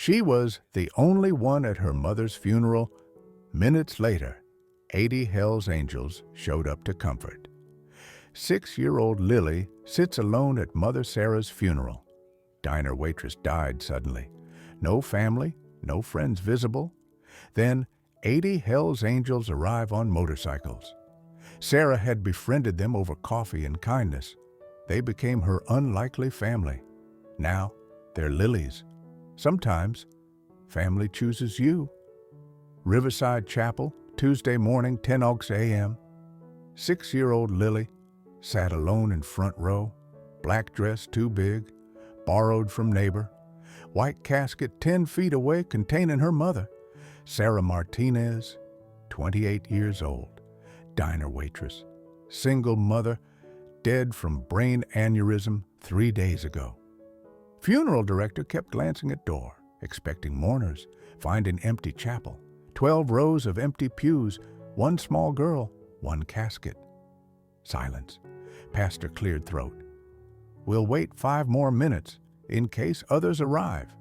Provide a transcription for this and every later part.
She was the only one at her mother's funeral. Minutes later, 80 Hell's Angels showed up to comfort. 6-year-old Lily sits alone at Mother Sarah's funeral. Diner waitress died suddenly. No family, no friends visible. Then 80 Hell's Angels arrive on motorcycles. Sarah had befriended them over coffee and kindness. They became her unlikely family. Now, they're Lily's. Sometimes, family chooses you. Riverside Chapel, Tuesday morning, 10 a.m. 6-year-old Lily sat alone in front row, black dress too big, borrowed from neighbor, white casket 10 feet away containing her mother, Sarah Martinez, 28 years old, diner waitress, single mother, dead from brain aneurysm 3 days ago. Funeral director kept glancing at door, expecting mourners, finding empty chapel, 12 rows of empty pews, one small girl, one casket. Silence. Pastor cleared throat. We'll wait 5 more minutes in case others arrive.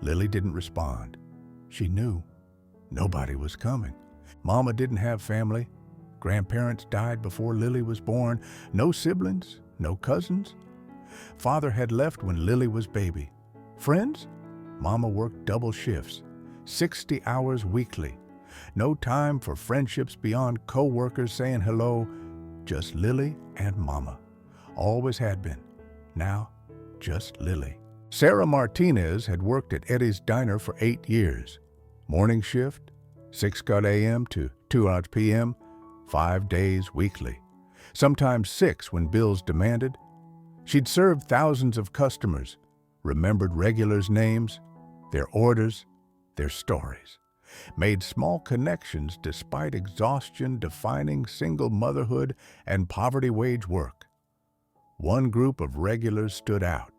Lily didn't respond. She knew nobody was coming. Mama didn't have family. Grandparents died before Lily was born. No siblings, no cousins. Father had left when Lily was baby. Friends? Mama worked double shifts, 60 hours weekly. No time for friendships beyond co-workers saying hello. Just Lily and Mama. Always had been. Now, just Lily. Sarah Martinez had worked at Eddie's Diner for 8 years. Morning shift, 6 a.m. to 2 p.m., 5 days weekly. Sometimes 6 when bills demanded. She'd served thousands of customers, remembered regulars' names, their orders, their stories, made small connections despite exhaustion defining single motherhood and poverty wage work. One group of regulars stood out.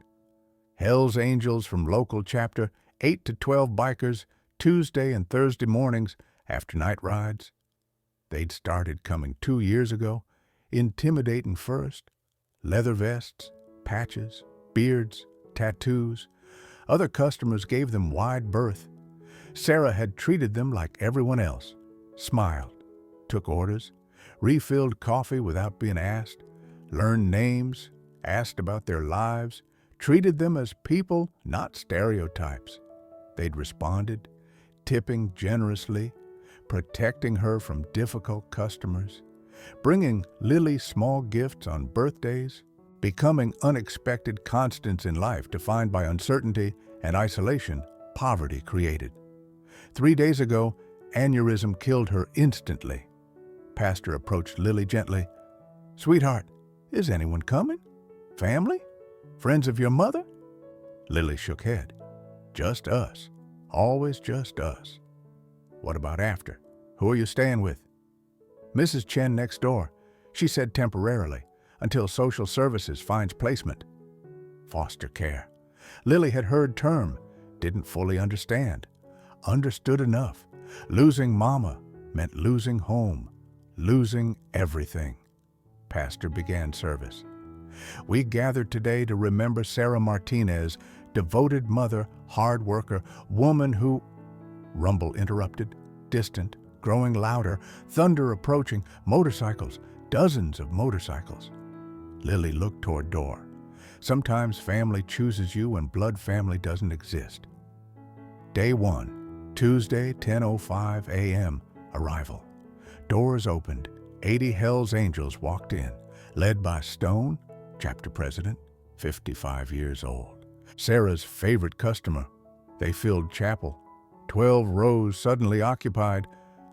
Hell's Angels from local chapter, 8 to 12 bikers, Tuesday and Thursday mornings after night rides. They'd started coming 2 years ago, intimidating first, leather vests, patches, beards, tattoos. Other customers gave them wide berth. Sarah had treated them like everyone else, smiled, took orders, refilled coffee without being asked, learned names, asked about their lives, treated them as people, not stereotypes. They'd responded, tipping generously, protecting her from difficult customers, bringing Lily small gifts on birthdays, becoming unexpected constants in life defined by uncertainty and isolation poverty created. 3 days ago, aneurysm killed her instantly. Pastor approached Lily gently. "Sweetheart, is anyone coming? Family? Friends of your mother?" Lily shook head. "Just us. Always just us." "What about after? Who are you staying with?" "Mrs. Chen next door. She said temporarily, until social services finds placement." Foster care. Lily had heard term, didn't fully understand. Understood enough. Losing Mama meant losing home, losing everything. Pastor began service. "We gathered today to remember Sarah Martinez, devoted mother, hard worker, woman who—" Rumble interrupted, distant, growing louder, thunder approaching, motorcycles, dozens of motorcycles. Lily looked toward door. Sometimes family chooses you when blood family doesn't exist. Day 1, Tuesday, 10:05 a.m., arrival. Doors opened. 80 Hell's Angels walked in, led by Stone, chapter president, 55 years old. Sarah's favorite customer. They filled chapel. 12 rows suddenly occupied,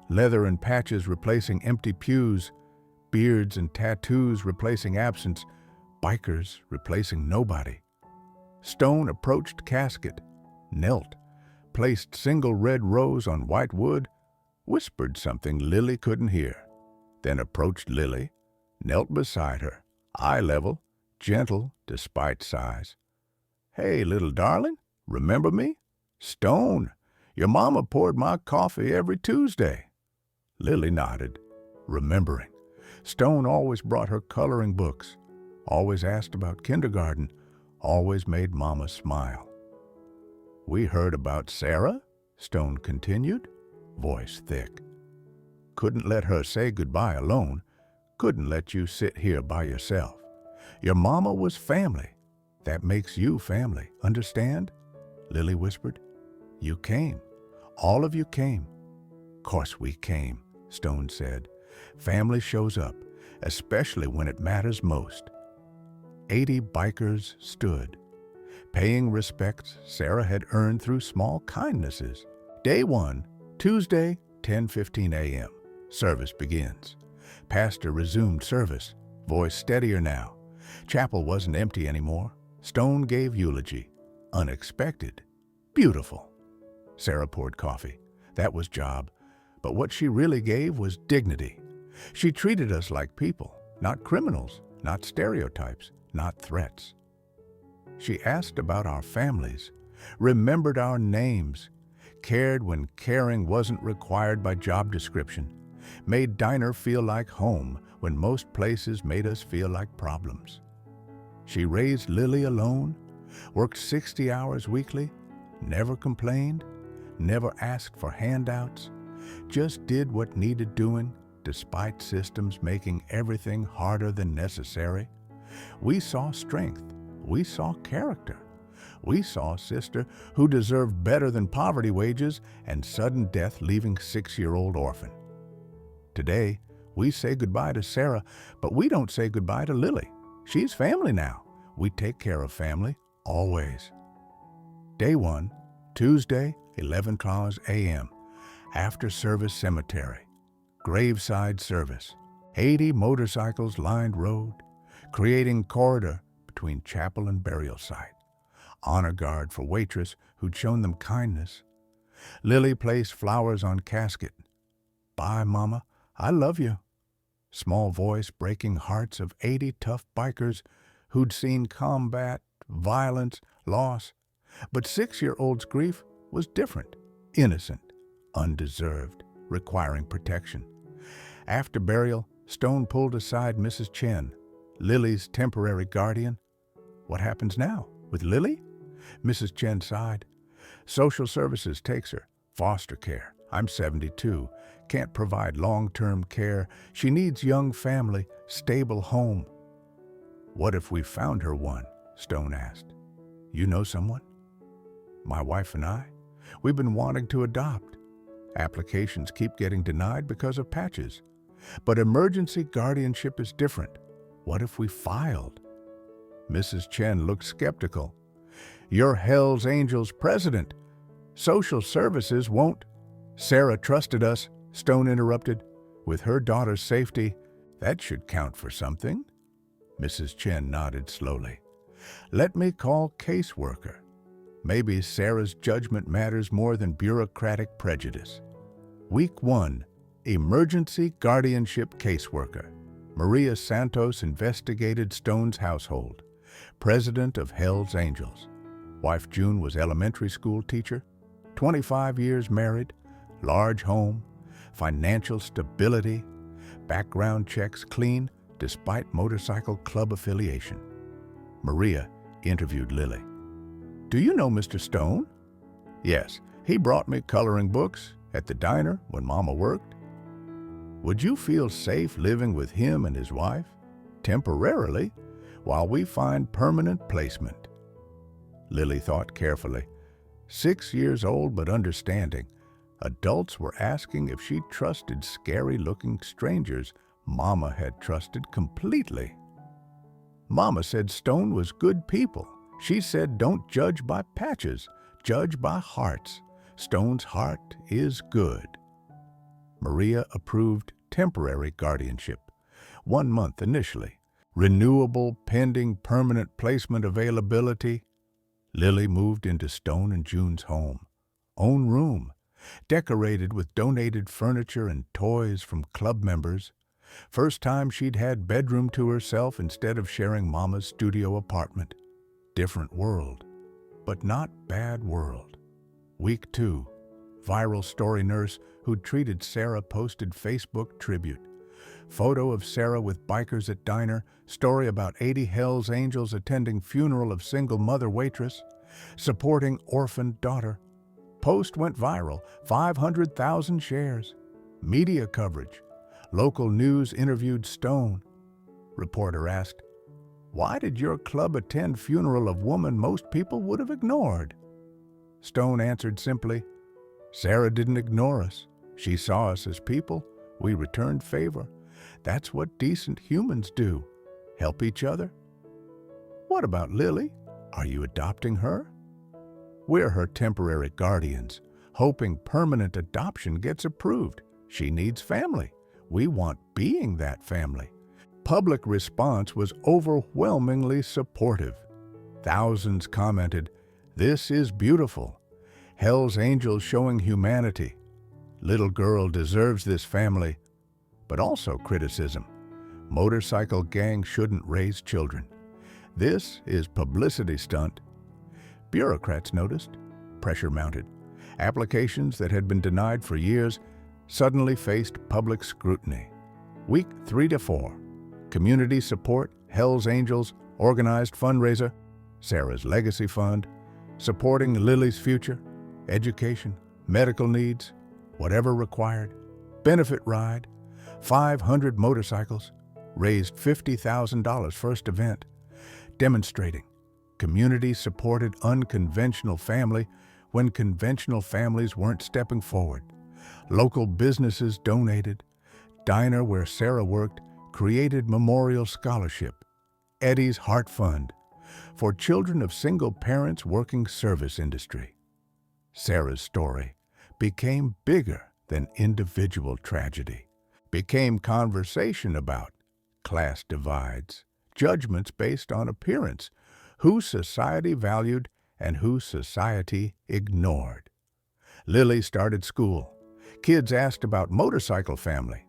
leather and patches replacing empty pews, beards and tattoos replacing absence, bikers replacing nobody. Stone approached casket, knelt, placed single red rose on white wood, whispered something Lily couldn't hear, then approached Lily, knelt beside her, eye level, gentle despite size. "Hey, little darling, remember me? Stone. Your mama poured my coffee every Tuesday." Lily nodded, remembering. Stone always brought her coloring books, always asked about kindergarten, always made Mama smile. We heard about Sarah, Stone continued, voice thick. Couldn't let her say goodbye alone. Couldn't let you sit here by yourself. Your mama was family. That makes you family, understand? Lily whispered. You came. All of you came. Course we came, Stone said. Family shows up, especially when it matters most. 80 bikers stood, paying respects Sarah had earned through small kindnesses. Day 1, Tuesday, 10:15 a.m. Service begins. Pastor resumed service, voice steadier now. Chapel wasn't empty anymore. Stone gave eulogy. Unexpected. Beautiful. Sarah poured coffee. That was job. But what she really gave was dignity. She treated us like people, not criminals, not stereotypes, not threats. She asked about our families, remembered our names, cared when caring wasn't required by job description, made diner feel like home when most places made us feel like problems. She raised Lily alone, worked 60 hours weekly, never complained, never asked for handouts, just did what needed doing despite systems making everything harder than necessary. We saw strength. We saw character. We saw a sister who deserved better than poverty wages and sudden death leaving 6-year-old orphan. Today, we say goodbye to Sarah, but we don't say goodbye to Lily. She's family now. We take care of family, always. Day 1, Tuesday, 11 a.m. After service cemetery. Graveside service. 80 motorcycles lined road, creating corridor between chapel and burial site. Honor guard for waitress who'd shown them kindness. Lily placed flowers on casket. Bye, Mama. I love you. Small voice breaking hearts of 80 tough bikers who'd seen combat, violence, loss. But 6-year-old's grief was different, innocent, undeserved, requiring protection. After burial, Stone pulled aside Mrs. Chen, Lily's temporary guardian. What happens now with Lily? Mrs. Chen sighed. Social services takes her. Foster care. I'm 72. Can't provide long-term care. She needs young family, stable home. What if we found her one? Stone asked. You know someone? My wife and I? We've been wanting to adopt. Applications keep getting denied because of patches. But emergency guardianship is different. What if we filed? Mrs. Chen looked skeptical. You're Hell's Angels president. Social services won't. Sarah trusted us, Stone interrupted. With her daughter's safety, that should count for something. Mrs. Chen nodded slowly. Let me call caseworker. Maybe Sarah's judgment matters more than bureaucratic prejudice. Week 1, Emergency Guardianship Caseworker. Maria Santos investigated Stone's household. President of Hell's Angels. Wife June was elementary school teacher. 25 years married. Large home. Financial stability. Background checks clean despite motorcycle club affiliation. Maria interviewed Lily. Do you know Mr. Stone? Yes, he brought me coloring books at the diner when Mama worked. Would you feel safe living with him and his wife, temporarily, while we find permanent placement? Lily thought carefully. 6 years old but understanding, adults were asking if she trusted scary-looking strangers Mama had trusted completely. Mama said Stone was good people. She said don't judge by patches, judge by hearts. Stone's heart is good. Maria approved temporary guardianship, 1 month initially. Renewable pending permanent placement availability. Lily moved into Stone and June's home. Own room, decorated with donated furniture and toys from club members. First time she'd had bedroom to herself instead of sharing Mama's studio apartment. Different world, but not bad world. Week 2, viral story nurse who'd treated Sarah posted Facebook tribute. Photo of Sarah with bikers at diner, story about 80 Hell's Angels attending funeral of single mother waitress. Supporting orphaned daughter. Post went viral, 500,000 shares. Media coverage. Local news interviewed Stone. Reporter asked, "Why did your club attend funeral of woman most people would have ignored?" Stone answered simply, "Sarah didn't ignore us. She saw us as people. We returned favor. That's what decent humans do. Help each other." "What about Lily? Are you adopting her?" "We're her temporary guardians, hoping permanent adoption gets approved. She needs family. We want being that family." Public response was overwhelmingly supportive. Thousands commented, "This is beautiful. Hell's Angels showing humanity. Little girl deserves this family." But also criticism. Motorcycle gang shouldn't raise children. This is publicity stunt. Bureaucrats noticed. Pressure mounted. Applications that had been denied for years suddenly faced public scrutiny. Week 3 to 4. Community support, Hell's Angels, organized fundraiser, Sarah's Legacy Fund, supporting Lily's future, education, medical needs, whatever required, benefit ride, 500 motorcycles, raised $50,000 first event, demonstrating community-supported unconventional family when conventional families weren't stepping forward. Local businesses donated. Diner where Sarah worked created memorial scholarship. Eddie's Heart Fund for children of single parents working service industry. Sarah's story became bigger than individual tragedy, became conversation about class divides, judgments based on appearance, who society valued and who society ignored. Lily started school. Kids asked about motorcycle family.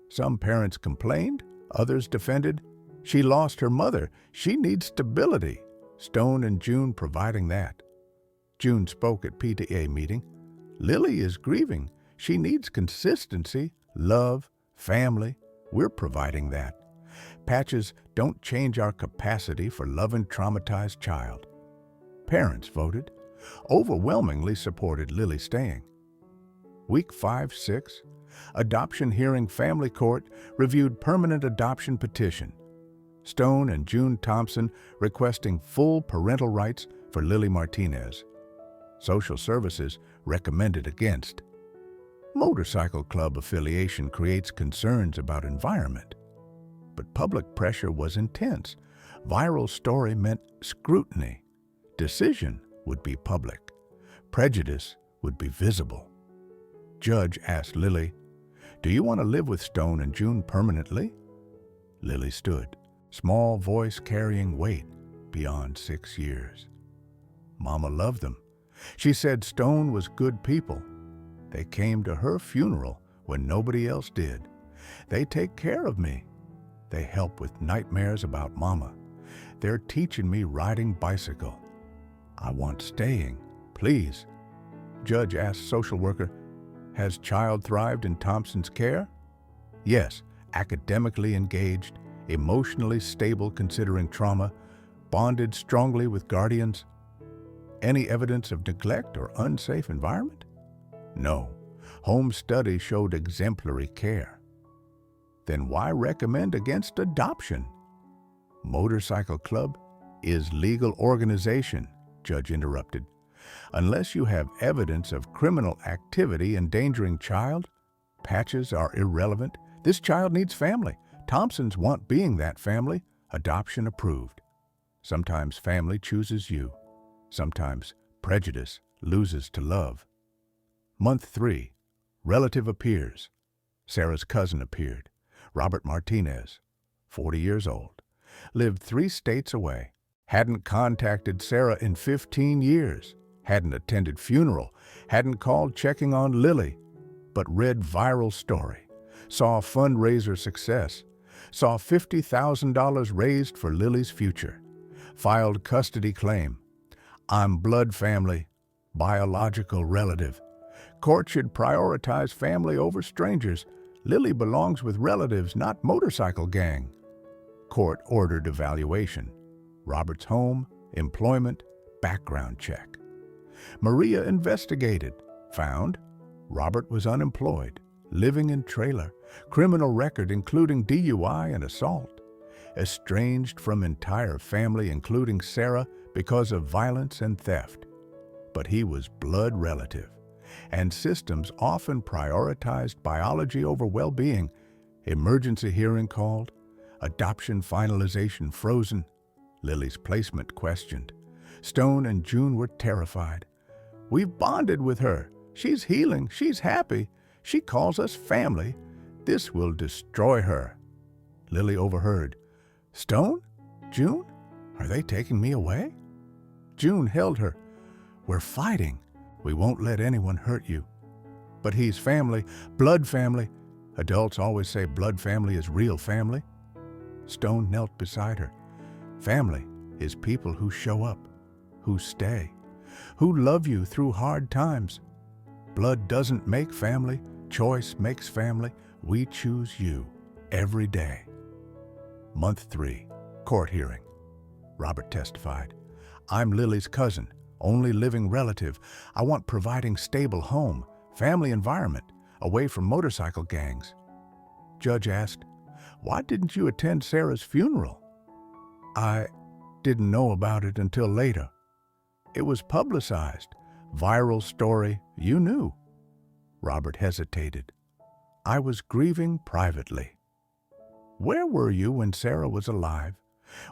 Some parents complained, others defended. She lost her mother. She needs stability. Stone and June providing that. June spoke at PTA meeting. Lily is grieving. She needs consistency, love, family. We're providing that. Patches don't change our capacity for loving traumatized child. Parents voted, overwhelmingly supported Lily staying. Week 5-6, adoption hearing family court reviewed permanent adoption petition. Stone and June Thompson requesting full parental rights for Lily Martinez. Social services recommended against. Motorcycle club affiliation creates concerns about environment. But public pressure was intense. Viral story meant scrutiny. Decision would be public. Prejudice would be visible. Judge asked Lily, "Do you want to live with Stone and June permanently?" Lily stood, small voice carrying weight beyond 6 years. Mama loved them. She said Stone was good people. They came to her funeral when nobody else did. They take care of me. They help with nightmares about Mama. They're teaching me riding bicycle. I want staying, please. Judge asked social worker, "Has child thrived in Thompson's care?" Yes, academically engaged, emotionally stable considering trauma, bonded strongly with guardians. Any evidence of neglect or unsafe environment? No. Home study showed exemplary care. Then why recommend against adoption? Motorcycle club is legal organization, judge interrupted. Unless you have evidence of criminal activity endangering child, patches are irrelevant. This child needs family. Thompsons want being that family. Adoption approved. Sometimes family chooses you. Sometimes prejudice loses to love. Month 3. Relative appears. Sarah's cousin appeared. Robert Martinez, 40 years old. Lived 3 states away. Hadn't contacted Sarah in 15 years. Hadn't attended funeral. Hadn't called checking on Lily. But read viral story. Saw fundraiser success. Saw $50,000 raised for Lily's future. Filed custody claim. I'm blood family. Biological relative. Court should prioritize family over strangers. Lily belongs with relatives, not motorcycle gang. Court ordered evaluation. Robert's home, employment, background check. Maria investigated, found Robert was unemployed, living in trailer, criminal record including DUI and assault, estranged from entire family including Sarah because of violence and theft. But he was blood relative, and systems often prioritized biology over well-being. Emergency hearing called, adoption finalization frozen, Lily's placement questioned. Stone and June were terrified. We've bonded with her. She's healing. She's happy. She calls us family. This will destroy her. Lily overheard. Stone? June? Are they taking me away? June held her. We're fighting. We won't let anyone hurt you. But he's family, blood family. Adults always say blood family is real family. Stone knelt beside her. Family is people who show up, who stay, who love you through hard times. Blood doesn't make family. Choice makes family. We choose you every day. Month 3, court hearing. Robert testified. I'm Lily's cousin, only living relative. I want providing stable home, family environment, away from motorcycle gangs. Judge asked, why didn't you attend Sarah's funeral? I didn't know about it until later. It was publicized. Viral story, you knew. Robert hesitated. I was grieving privately. Where were you when Sarah was alive?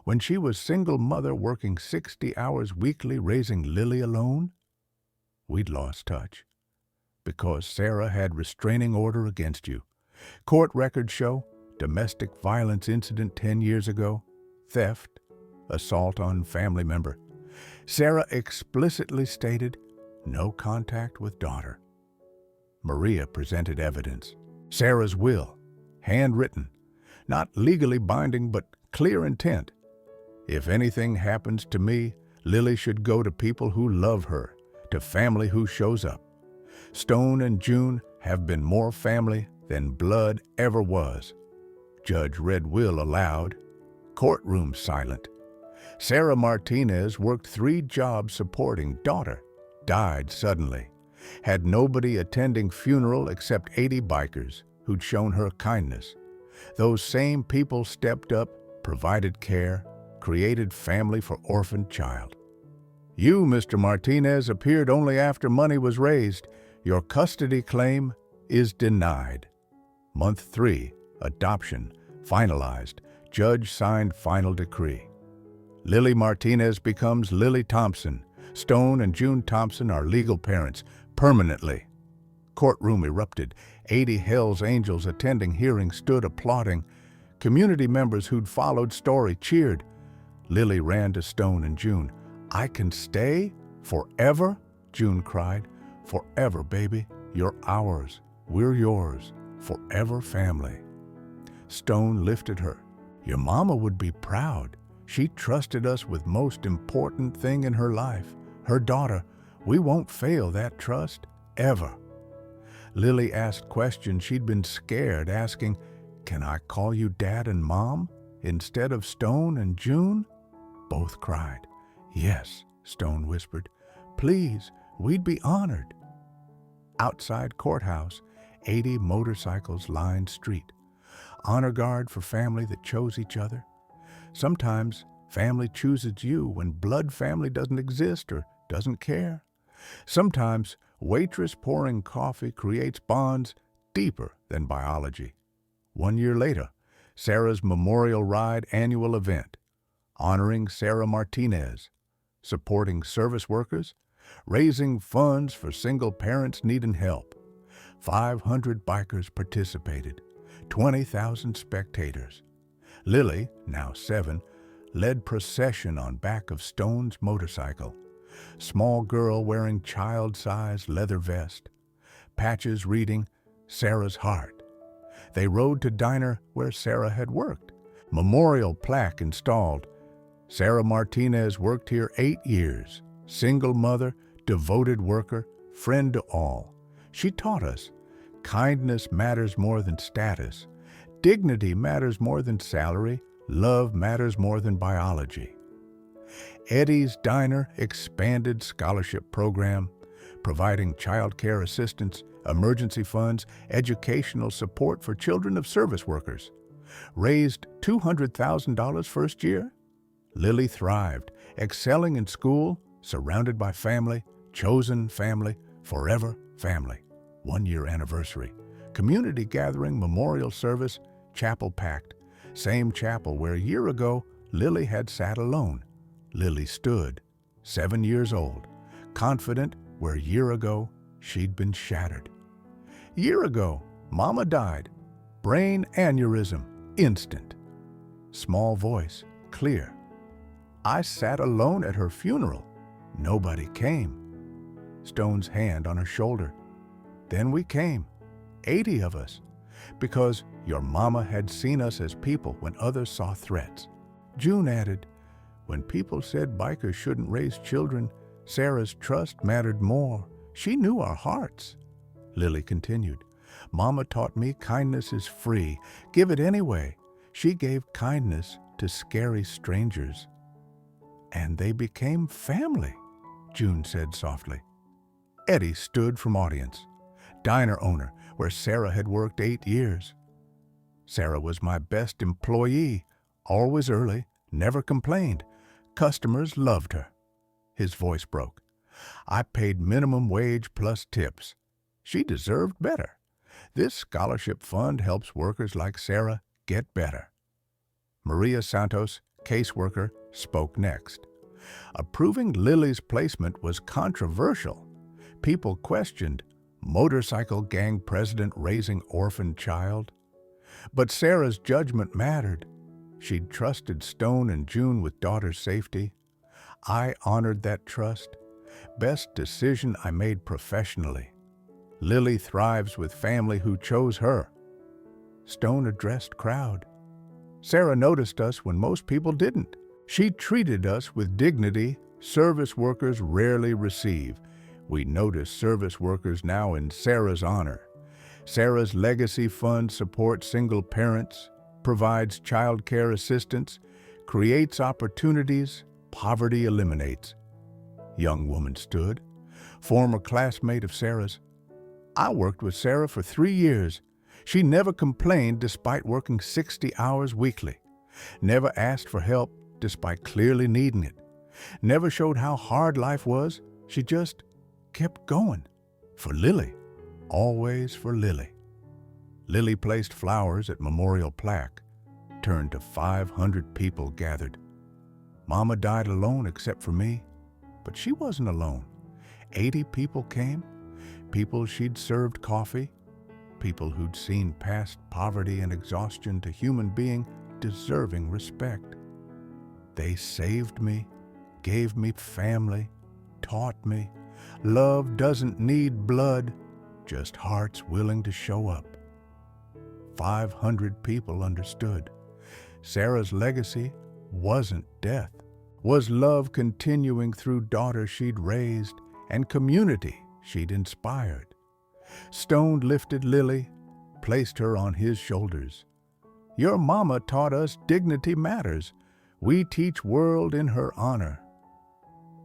When she was single mother working 60 hours weekly raising Lily alone? We'd lost touch. Because Sarah had restraining order against you. Court records show domestic violence incident 10 years ago, theft, assault on family member. Sarah explicitly stated no contact with daughter. Maria presented evidence. Sarah's will, handwritten, not legally binding but clear intent. If anything happens to me, Lily should go to people who love her, to family who shows up. Stone and June have been more family than blood ever was. Judge read will aloud. Courtroom silent. Sarah Martinez worked 3 jobs supporting daughter, died suddenly. Had nobody attending funeral except 80 bikers who'd shown her kindness. Those same people stepped up, provided care, created family for orphaned child. You, Mr. Martinez, appeared only after money was raised. Your custody claim is denied. Month 3, adoption, finalized. Judge signed final decree. Lily Martinez becomes Lily Thompson. Stone and June Thompson are legal parents, permanently. Courtroom erupted. 80 Hell's Angels attending hearing stood applauding. Community members who'd followed story cheered. Lily ran to Stone and June. I can stay? Forever? June cried. Forever, baby. You're ours. We're yours. Forever family. Stone lifted her. Your mama would be proud. She trusted us with most important thing in her life, her daughter. We won't fail that trust, ever. Lily asked questions she'd been scared asking, can I call you Dad and Mom instead of Stone and June? Both cried. Yes, Stone whispered. Please, we'd be honored. Outside courthouse, 80 motorcycles lined street. Honor guard for family that chose each other. Sometimes family chooses you when blood family doesn't exist or doesn't care. Sometimes waitress pouring coffee creates bonds deeper than biology. 1 year later, Sarah's Memorial Ride annual event, honoring Sarah Martinez, supporting service workers, raising funds for single parents needing help. 500 bikers participated, 20,000 spectators. Lily, now 7, led procession on back of Stone's motorcycle. Small girl wearing child-sized leather vest. Patches reading, Sarah's heart. They rode to diner where Sarah had worked. Memorial plaque installed. Sarah Martinez worked here 8 years. Single mother, devoted worker, friend to all. She taught us, kindness matters more than status. Dignity matters more than salary. Love matters more than biology. Eddie's Diner expanded scholarship program, providing child care assistance, emergency funds, educational support for children of service workers. Raised $200,000 first year? Lily thrived, excelling in school, surrounded by family, chosen family, forever family. 1-year anniversary. Community gathering, memorial service, chapel packed. Same chapel where a year ago Lily had sat alone. Lily stood, 7 years old, confident where a year ago she'd been shattered. Year ago, Mama died. Brain aneurysm, instant. Small voice, clear. I sat alone at her funeral. Nobody came. Stone's hand on her shoulder. Then we came, 80 of us, because your mama had seen us as people when others saw threats. June added, when people said bikers shouldn't raise children, Sarah's trust mattered more. She knew our hearts. Lily continued, Mama taught me kindness is free. Give it anyway. She gave kindness to scary strangers. And they became family, June said softly. Eddie stood from audience. Diner owner, where Sarah had worked 8 years. Sarah was my best employee, always early, never complained. Customers loved her. His voice broke. I paid minimum wage plus tips. She deserved better. This scholarship fund helps workers like Sarah get better. Maria Santos, caseworker, spoke next. Approving Lily's placement was controversial. People questioned, motorcycle gang president raising orphan child? But Sarah's judgment mattered. She'd trusted Stone and June with daughter's safety. I honored that trust. Best decision I made professionally. Lily thrives with family who chose her. Stone addressed crowd. Sarah noticed us when most people didn't. She treated us with dignity service workers rarely receive. We notice service workers now in Sarah's honor. Sarah's legacy fund supports single parents, provides child care assistance, creates opportunities, poverty eliminates. Young woman stood, former classmate of Sarah's. I worked with Sarah for 3 years. She never complained despite working 60 hours weekly. Never asked for help despite clearly needing it. Never showed how hard life was. She just kept going. For Lily. Always for Lily. Lily placed flowers at memorial plaque. Turned to 500 people gathered. Mama died alone except for me. But she wasn't alone. 80 people came. People she'd served coffee. People who'd seen past poverty and exhaustion to human being deserving respect. They saved me, gave me family, taught me. Love doesn't need blood, just hearts willing to show up. 500 people understood. Sarah's legacy wasn't death, was love continuing through daughter she'd raised and community she'd inspired. Stone lifted Lily, placed her on his shoulders. Your mama taught us dignity matters. We teach world in her honor.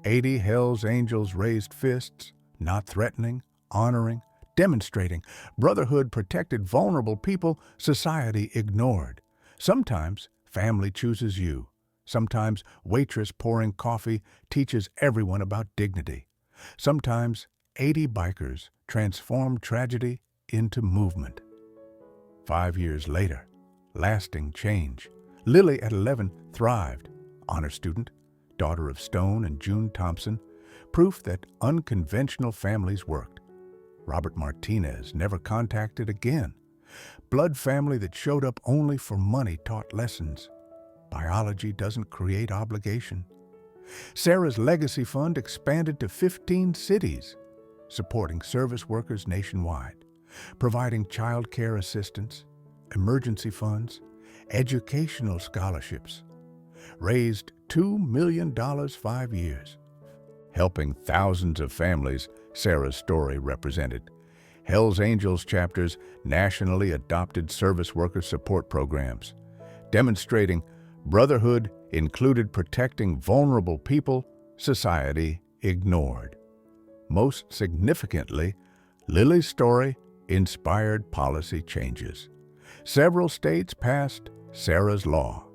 80 Hell's Angels raised fists, not threatening, honoring, demonstrating. Brotherhood protected vulnerable people society ignored. Sometimes family chooses you. Sometimes waitress pouring coffee teaches everyone about dignity. Sometimes 80 bikers transformed tragedy into movement. 5 years later, lasting change. Lily at 11 thrived. Honor student, daughter of Stone and June Thompson. Proof that unconventional families worked. Robert Martinez never contacted again. Blood family that showed up only for money taught lessons. Biology doesn't create obligation. Sarah's legacy fund expanded to 15 cities, supporting service workers nationwide, providing child care assistance, emergency funds, educational scholarships. Raised $2 million 5 years. Helping thousands of families, Sarah's story represented. Hell's Angels chapters, nationally adopted service worker support programs, demonstrating brotherhood included protecting vulnerable people society ignored. Most significantly, Lily's story inspired policy changes. Several states passed Sarah's Law,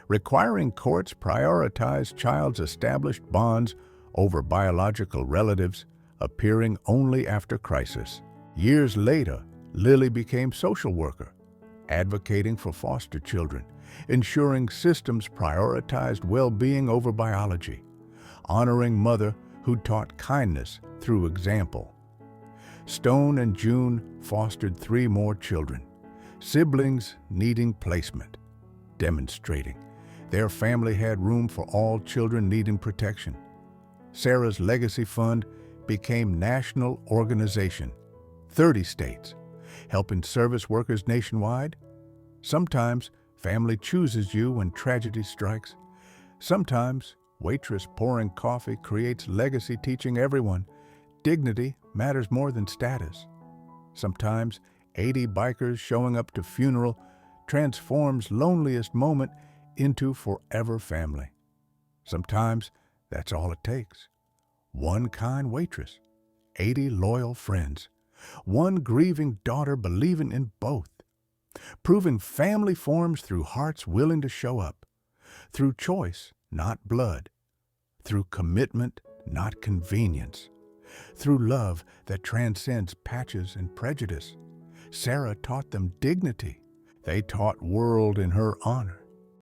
requiring courts prioritize child's established bonds over biological relatives appearing only after crisis. Years later, Lily became social worker, advocating for foster children, ensuring systems prioritized well-being over biology, honoring mother who taught kindness through example. Stone and June fostered 3 more children, siblings needing placement, demonstrating their family had room for all children needing protection. Sarah's Legacy Fund became national organization, 30 states, helping service workers nationwide. Sometimes family chooses you when tragedy strikes. Sometimes waitress pouring coffee creates legacy, teaching everyone dignity matters more than status. Sometimes 80 bikers showing up to funeral transforms loneliest moment into forever family. Sometimes that's all it takes. One kind waitress, 80 loyal friends, one grieving daughter believing in both, proving family forms through hearts willing to show up, through choice, not blood, through commitment, not convenience, through love that transcends patches and prejudice. Sarah taught them dignity. They taught world in her honor.